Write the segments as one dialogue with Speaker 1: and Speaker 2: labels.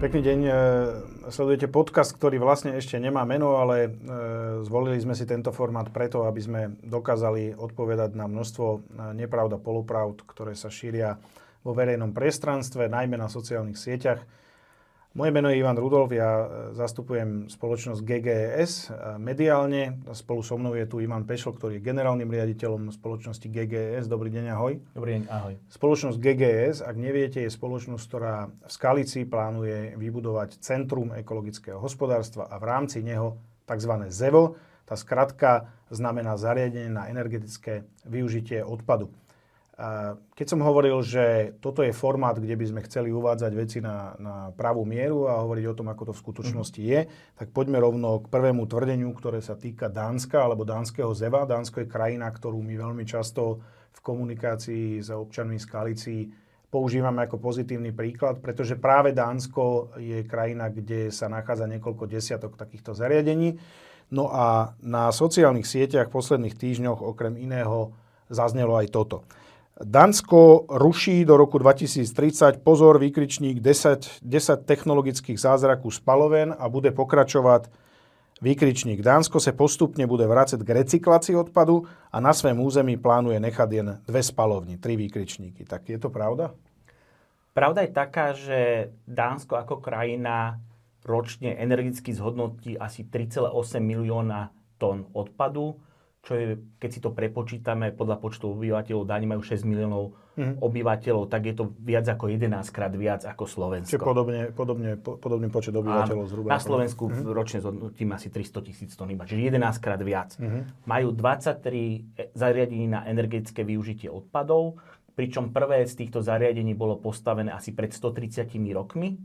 Speaker 1: Pekný deň. Sledujete podcast, ktorý vlastne ešte nemá meno, ale zvolili sme si tento formát preto, aby sme dokázali odpovedať na množstvo nepravd a polopravd, ktoré sa šíria vo verejnom priestranstve, najmä na sociálnych sieťach. Moje meno je Ivan Rudolf, ja zastupujem spoločnosť GGS mediálne. Spolu so mnou je tu Ivan Pešl, ktorý je generálnym riaditeľom spoločnosti GGS. Dobrý deň, ahoj.
Speaker 2: Dobrý deň, ahoj.
Speaker 1: Spoločnosť GGS, ak neviete, je spoločnosť, ktorá v Skalici plánuje vybudovať Centrum ekologického hospodárstva a v rámci neho tzv. ZEVO. Tá skratka znamená zariadenie na energetické využitie odpadu. Keď som hovoril, že toto je formát, kde by sme chceli uvádzať veci na pravú mieru a hovoriť o tom, ako to v skutočnosti je, tak poďme rovno k prvému tvrdeniu, ktoré sa týka Dánska alebo dánskeho ZEVA. Dánsko je krajina, ktorú my veľmi často v komunikácii s občanmi Skalici používame ako pozitívny príklad, pretože práve Dánsko je krajina, kde sa nachádza niekoľko desiatok takýchto zariadení. No a na sociálnych sieťach v posledných týždňoch okrem iného zaznelo aj toto. Dánsko ruší do roku 2030, pozor, výkričník 10 technologických zázraků spaloven a bude pokračovať výkričník. Dánsko sa postupne bude vrácať k recyklácii odpadu a na svém území plánuje nechať jen 2 spalovny, 3 výkričníky. Tak je to pravda?
Speaker 2: Pravda je taká, že Dánsko ako krajina ročne energeticky zhodnotí asi 3,8 milióna tón odpadu, čo je, keď si to prepočítame podľa počtu obyvateľov, Dáni majú 6 miliónov obyvateľov, tak je to viac ako 11 krát viac ako Slovensko.
Speaker 1: Čiže podobný počet obyvateľov zhruba.
Speaker 2: Na Slovensku ročne zhodnotíme asi 300 000 tón iba, čiže 11 krát viac. Majú 23 zariadení na energetické využitie odpadov, pričom prvé z týchto zariadení bolo postavené asi pred 130 rokmi.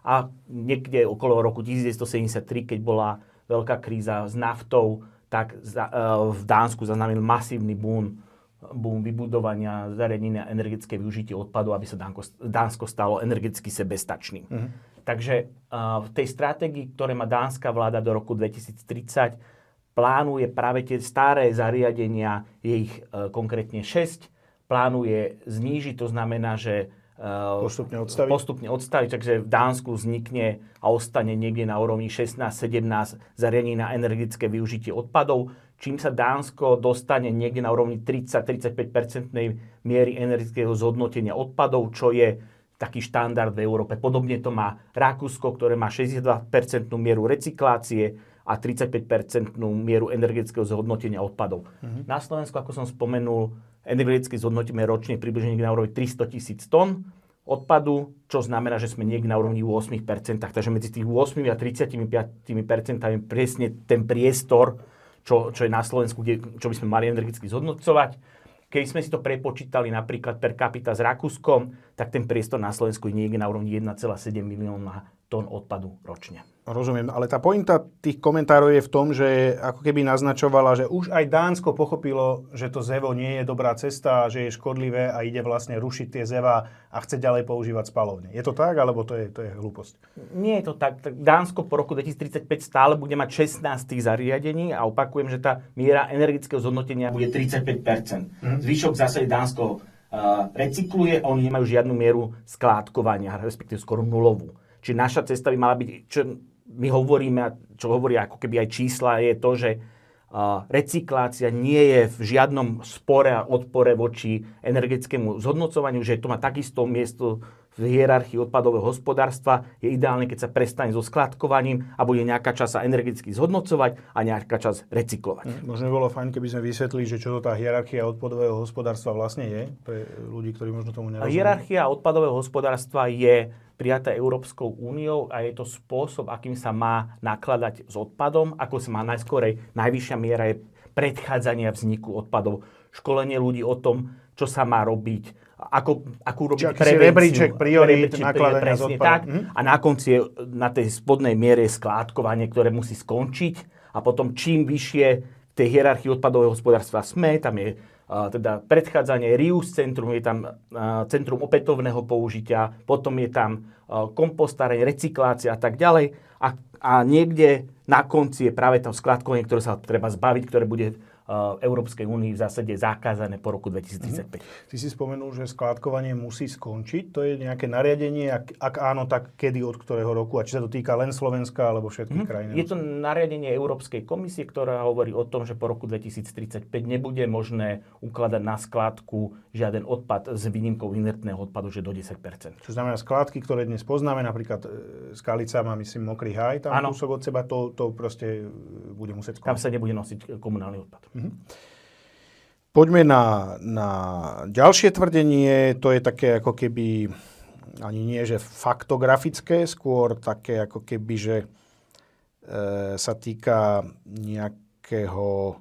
Speaker 2: A niekde okolo roku 1973, keď bola veľká kríza s naftou, tak v Dánsku zaznamenal masívny boom vybudovania zariadení na energetické využitie odpadu, aby sa Dánsko stalo energeticky sebestačným. Takže v tej stratégii, ktoré má dánska vláda do roku 2030, plánuje práve tie staré zariadenia, je ich konkrétne 6, plánuje znížiť, to znamená, že postupne odstaviť, takže v Dánsku vznikne a ostane niekde na úrovni 16-17 zariadení na energetické využitie odpadov, čím sa Dánsko dostane niekde na úrovni 30-35% miery energetického zhodnotenia odpadov, čo je taký štandard v Európe. Podobne to má Rakúsko, ktoré má 62% mieru recyklácie a 35% mieru energetického zhodnotenia odpadov. Na Slovensku, ako som spomenul, energeticky zhodnotíme ročne približne na úrovni 300 000 tón odpadu, čo znamená, že sme niekde na úrovni 8%. Takže medzi tých 8 a 35% je presne ten priestor, čo je na Slovensku, čo by sme mali energeticky zhodnocovať. Keď sme si to prepočítali napríklad per capita s Rakúskom, tak ten priestor na Slovensku je niekde na úrovni 1,7 milióna tón odpadu ročne.
Speaker 1: Rozumiem, ale tá pointa tých komentárov je v tom, že ako keby naznačovala, že už aj Dánsko pochopilo, že to ZEVO nie je dobrá cesta, že je škodlivé a ide vlastne rušiť tie ZEVA a chce ďalej používať spalovne. Je to tak, alebo to je hlúposť? Nie
Speaker 2: je to tak. Dánsko po roku 2035 stále bude mať 16 tých zariadení a opakujem, že tá miera energetického zhodnotenia bude 35%. Zvyšok v zásade Dánsko recykluje, oni nemajú žiadnu mieru skládkovania, respektíve skoro nulovú. Čiže naša cesta by mala byť, čo my hovoríme, čo hovoria ako keby aj čísla, je to, že recyklácia nie je v žiadnom spore a odpore voči energetickému zhodnocovaniu, že to má takisto miesto v hierarchii odpadového hospodárstva. Je ideálne, keď sa prestane so skladkovaním a bude nejaká časť sa energeticky zhodnocovať a nejaká časť recyklovať.
Speaker 1: Možno by bolo fajn, keby sme vysvetlili, že čo to tá hierarchia odpadového hospodárstva vlastne je pre ľudí, ktorí možno tomu nerozumejú.
Speaker 2: Hierarchia odpadového hospodárstva je prijatá Európskou úniou a je to spôsob, akým sa má nakladať s odpadom, ako sa má najvyššia miera je predchádzania vzniku odpadov, školenie ľudí o tom, čo sa má robiť, akú robiť prevenciu.
Speaker 1: Rebríček priorít nakladania s odpadom.
Speaker 2: Tak. A na konci je na tej spodnej miere skládkovanie, ktoré musí skončiť a potom čím vyššie v tej hierarchii odpadového hospodárstva sme, tam je teda predchádzanie reuse centrum, je tam centrum opätovného použitia, potom je tam kompostáreň, recyklácia a tak ďalej. A niekde na konci je práve to skladkovanie, ktoré sa treba zbaviť, ktoré bude Európskej únii v zásade zakázané po roku 2035.
Speaker 1: Ty si spomenul, že skládkovanie musí skončiť. To je nejaké nariadenie? Ak áno, tak kedy, od ktorého roku? A či sa to týka len Slovenska alebo všetkých krajín?
Speaker 2: Je to nariadenie Európskej komisie, ktorá hovorí o tom, že po roku 2035 nebude možné ukladať na skládku žiaden odpad s výnimkou inertného odpadu, že do 10%.
Speaker 1: Čo znamená skládky, ktoré dnes poznáme, napríklad Skalica má, myslím, Mokrý Háj, tam kúsok od seba, to proste bude musieť skončiť.
Speaker 2: Tam sa nebude nosiť komunálny odpad.
Speaker 1: Poďme na ďalšie tvrdenie. To je také ako keby, ani nie že faktografické, skôr také ako keby, že sa týka nejakého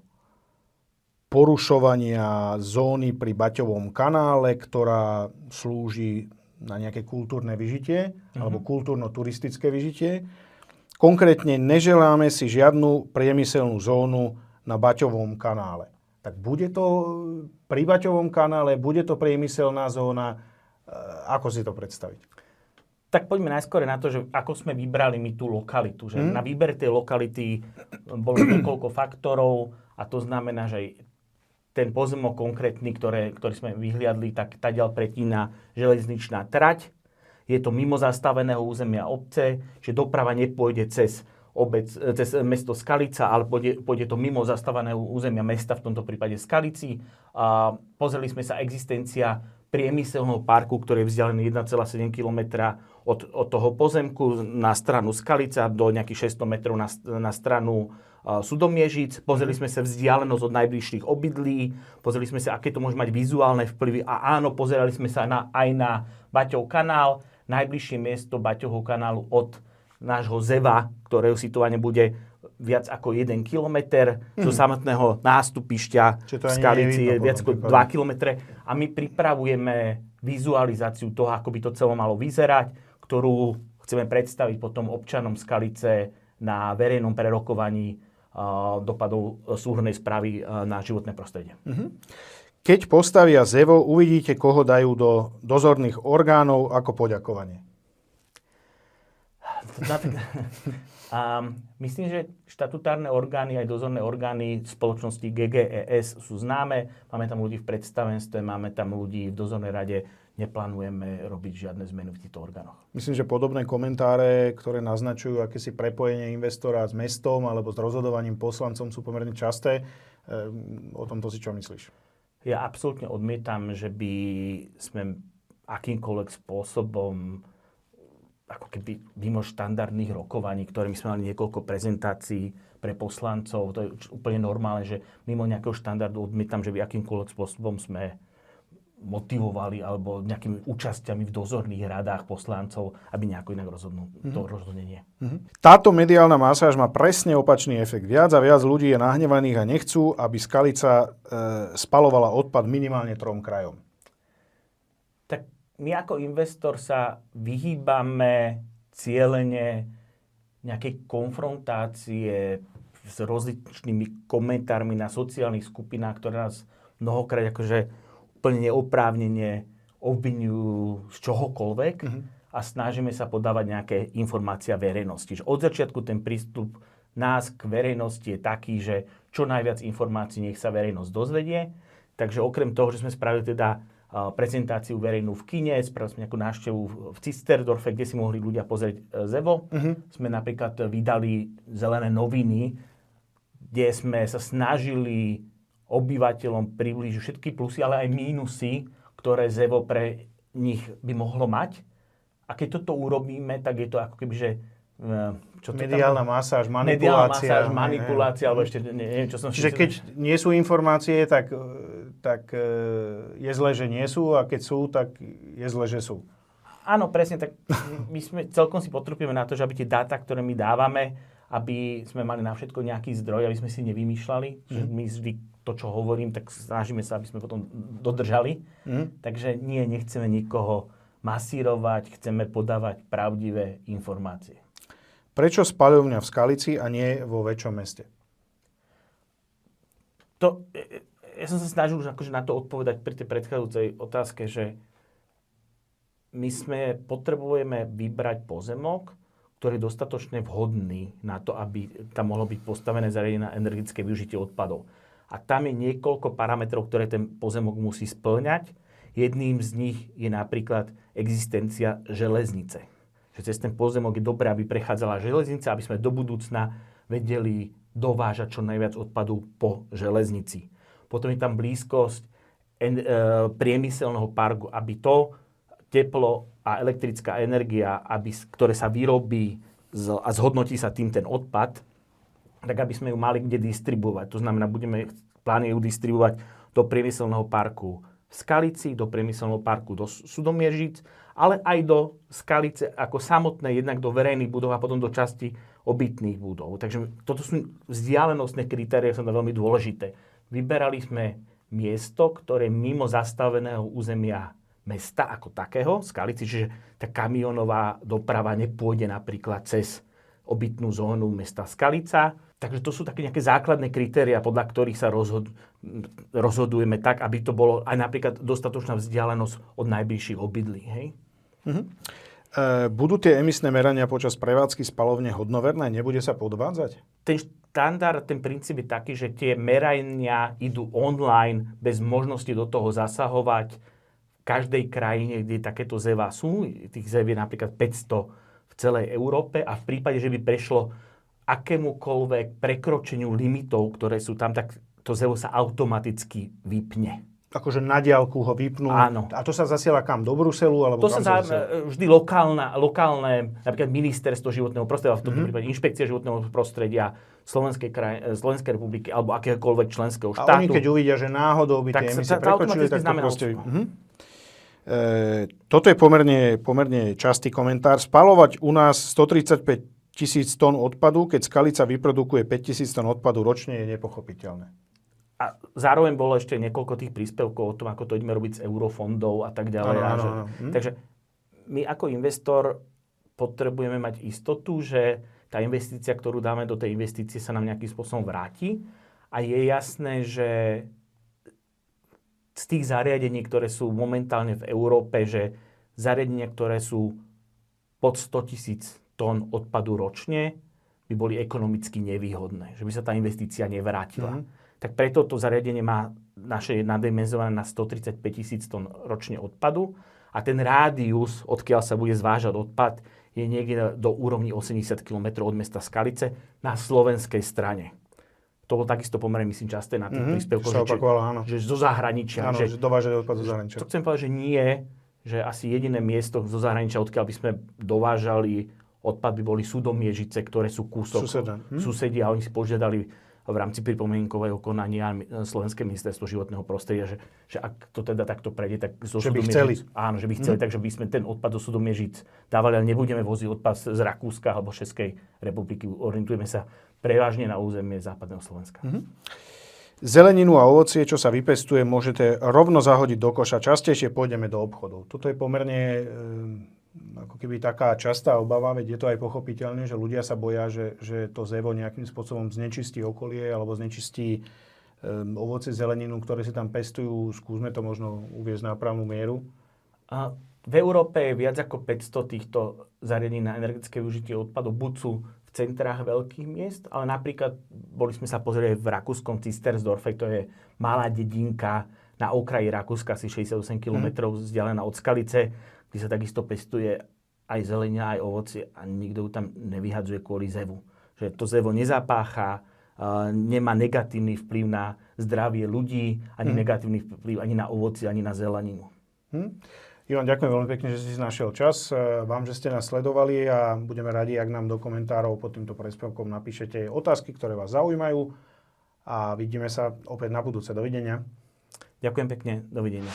Speaker 1: porušovania zóny pri Baťovom kanále, ktorá slúži na nejaké kultúrne vyžitie alebo kultúrno-turistické vyžitie. Konkrétne neželáme si žiadnu priemyselnú zónu na Baťovom kanále. Tak bude to pri Baťovom kanále, bude to priemyselná zóna, ako si to predstaviť?
Speaker 2: Tak poďme najskôr na to, že ako sme vybrali my tú lokalitu. Že na výber tej lokality bolo niekoľko faktorov a to znamená, že ten pozemok konkrétny, ktorý sme vyhliadli, tak tadiaľ pretína železničná trať. Je to mimo zastaveného územia obce, že doprava nepôjde cez mesto Skalica, ale pôjde to mimo zastaveného územia mesta, v tomto prípade Skalici. Pozreli sme sa existencia priemyselného parku, ktorý je vzdialený 1,7 km od toho pozemku na stranu Skalica do nejakých 600 metrov na stranu Sudomiežic. Pozreli sme sa vzdialenosť od najbližších obydlí, pozreli sme sa, aké to môže mať vizuálne vplyvy a áno, pozerali sme sa aj na Baťov kanál, najbližšie miesto Baťovho kanálu od nášho Zeva, ktorého situovanie bude viac ako 1 kilometr zo samotného nástupišťa v Skalici je viac ako 2 kilometre a my pripravujeme vizualizáciu toho, ako by to celé malo vyzerať, ktorú chceme predstaviť potom občanom Skalice na verejnom prerokovaní dopadov súhrnnej správy na životné prostredie.
Speaker 1: Keď postavia Zevo, uvidíte, koho dajú do dozorných orgánov ako poďakovanie.
Speaker 2: Myslím, že štatutárne orgány aj dozorné orgány spoločnosti GGES sú známe. Máme tam ľudí v predstavenstve, máme tam ľudí v dozornej rade. Neplánujeme robiť žiadne zmeny v týchto orgánoch.
Speaker 1: Myslím, že podobné komentáre, ktoré naznačujú akési prepojenie investora s mestom alebo s rozhodovaním poslancom sú pomerne časté. O tomto si čo myslíš?
Speaker 2: Ja absolútne odmietam, že by sme akýmkoľvek spôsobom ako keby mimo štandardných rokovaní, ktorými sme mali niekoľko prezentácií pre poslancov. To je úplne normálne, že mimo nejakého štandardu odmietam, že by akýmkoľvek spôsobom sme motivovali alebo nejakými účasťami v dozorných radách poslancov, aby nejako inak to rozhodnenie.
Speaker 1: Táto mediálna masáž má presne opačný efekt. Viac a viac ľudí je nahnevaných a nechcú, aby Skalica spalovala odpad minimálne 3 krajom.
Speaker 2: Tak my ako investor sa vyhýbame cielene nejakej konfrontácie s rozličnými komentármi na sociálnych skupinách, ktoré nás mnohokrát akože úplne neoprávnene obviňujú z čohokoľvek a snažíme sa podávať nejaké informácie verejnosti. Že od začiatku ten prístup nás k verejnosti je taký, že čo najviac informácií nech sa verejnosť dozvedie. Takže okrem toho, že sme spravili teda prezentáciu verejnú v kine, spravili sme nejakú návštevu v Cisterdorfe, kde si mohli ľudia pozrieť Zevo. Sme napríklad vydali zelené noviny, kde sme sa snažili obyvateľom priblížiť všetky plusy, ale aj mínusy, ktoré Zevo pre nich by mohlo mať. A keď toto urobíme, tak je to ako keby, že
Speaker 1: mediálna masáž, manipulácia.
Speaker 2: Alebo ešte neviem, čo som...
Speaker 1: Čiže keď nie sú informácie, tak je zle, že nie sú, a keď sú, tak je zle, že sú.
Speaker 2: Áno, presne, tak my sme celkom si potrpíme na to, že aby tie dáta, ktoré my dávame, aby sme mali na všetko nejaký zdroj, aby sme si nevymýšľali, že my vždy to, čo hovorím, tak snažíme sa, aby sme potom dodržali. Takže nechceme nikoho masírovať, chceme podávať pravdivé informácie.
Speaker 1: Prečo spaľovňa v Skalici a nie vo väčšom meste?
Speaker 2: Ja som sa snažil už akože na to odpovedať pri tej predchádzajúcej otázke, že my potrebujeme vybrať pozemok, ktorý je dostatočne vhodný na to, aby tam mohlo byť postavené zariadenie na energetické využitie odpadov. A tam je niekoľko parametrov, ktoré ten pozemok musí spĺňať. Jedným z nich je napríklad existencia železnice. Že cez ten pozemok je dobré, aby prechádzala železnica, aby sme do budúcna vedeli dovážať čo najviac odpadu po železnici. Potom je tam blízkosť priemyselného parku, aby to teplo a elektrická energia, ktoré sa vyrobí a zhodnotí sa tým ten odpad, tak aby sme ju mali kde distribuovať. To znamená, plánujú distribuovať do priemyselného parku v Skalici, do priemyselného parku do Sudomiežic, ale aj do Skalice ako samotné, jednak do verejných budov a potom do časti obytných budov. Takže toto sú vzdialenostné kritéria, sú veľmi dôležité. Vyberali sme miesto, ktoré mimo zastaveného územia mesta ako takého, Skalici, čiže tá kamionová doprava nepôjde napríklad cez obytnú zónu mesta Skalica. Takže to sú také nejaké základné kritéria, podľa ktorých sa rozhodujeme tak, aby to bolo aj napríklad dostatočná vzdialenosť od najbližších obydlí. Hej?
Speaker 1: Budú tie emisné merania počas prevádzky spalovne hodnoverné? Nebude sa podvádzať?
Speaker 2: Ten štandard, ten princíp je taký, že tie merania idú online bez možnosti do toho zasahovať. V každej krajine, kde takéto ZEVA sú, tých ZEV je napríklad 500 v celej Európe a v prípade, že by prešlo akémukoľvek prekročeniu limitov, ktoré sú tam, tak to ZEVO sa automaticky vypne.
Speaker 1: Akože na diaľku ho vypnú.
Speaker 2: Áno.
Speaker 1: A to sa zasiela kam? Do Bruselu? Alebo
Speaker 2: to sa vždy lokálne, napríklad Ministerstvo životného prostredia, v tomto prípade Inšpekcia životného prostredia Slovenskej republiky alebo akéhokoľvek členského štátu.
Speaker 1: A oni keď uvidia, že náhodou by tie emisie prekročili, tak to proste... Toto je pomerne častý komentár. Spalovať u nás 135 000 tón odpadu, keď Skalica vyprodukuje 5 000 tón odpadu ročne, je nepochopiteľné.
Speaker 2: A zároveň bolo ešte niekoľko tých príspevkov o tom, ako to ideme robiť z eurofondov a tak ďalej.
Speaker 1: Áno.
Speaker 2: Takže my ako investor potrebujeme mať istotu, že tá investícia, ktorú dáme do tej investície, sa nám nejakým spôsobom vráti. A je jasné, že z tých zariadení, ktoré sú momentálne v Európe, že zariadenia, ktoré sú pod 100 000 tón odpadu ročne, by boli ekonomicky nevýhodné. Že by sa tá investícia nevrátila. Tak preto to zariadenie má naše nadimenzované na 135 000 tón ročne odpadu a ten rádius, odkiaľ sa bude zvážať odpad, je niekde do úrovni 80 km od mesta Skalice na slovenskej strane. To bolo takisto pomerne, myslím, časté na tých príspevkoch, že zo zahraničia.
Speaker 1: Áno, že dovážajú odpad zo zahraničia.
Speaker 2: To chcem povedať, že nie, že asi jediné miesto zo zahraničia, odkiaľ by sme dovážali odpad, by boli Sudomiežice, ktoré sú kúsok susedia a oni si požiadali v rámci pripomienkového konania Slovenské ministerstvo životného prostredia, že ak to teda takto prejde, tak zo Sudomiežic... Áno, že by chceli, takže by sme ten odpad do Sudomiežic dávali, ale nebudeme voziť odpad z Rakúska alebo Českej republiky. Orientujeme sa prevažne na územie západného Slovenska.
Speaker 1: Zeleninu a ovocie, čo sa vypestuje, môžete rovno zahodiť do koša. Častejšie pôjdeme do obchodov. Toto je pomerne ako keby taká častá obava, veď je to aj pochopiteľné, že ľudia sa boja, že to ZEVO nejakým spôsobom znečistí okolie alebo znečistí ovocie, zeleninu, ktoré si tam pestujú. Skúsme to možno uviesť na právnu mieru.
Speaker 2: V Európe je viac ako 500 týchto zariadení na energetické využitie odpadov. Buď sú v centrách veľkých miest, ale napríklad boli sme sa pozrieť v rakúskom Cistersdorfe, to je malá dedinka na okraji Rakúska, asi 68 km vzdialená od Skalice, kde sa takisto pestuje aj zelenina, aj ovocie a nikto ju tam nevyhadzuje kvôli ZEVu. Že to ZEVO nezapácha, nemá negatívny vplyv na zdravie ľudí, ani negatívny vplyv ani na ovocie, ani na zeleninu.
Speaker 1: Ivan, ďakujem veľmi pekne, že si našiel čas. Vám, že ste nás sledovali a budeme radi, ak nám do komentárov pod týmto príspevkom napíšete otázky, ktoré vás zaujímajú a vidíme sa opäť na budúce. Dovidenia.
Speaker 2: Ďakujem pekne. Dovidenia.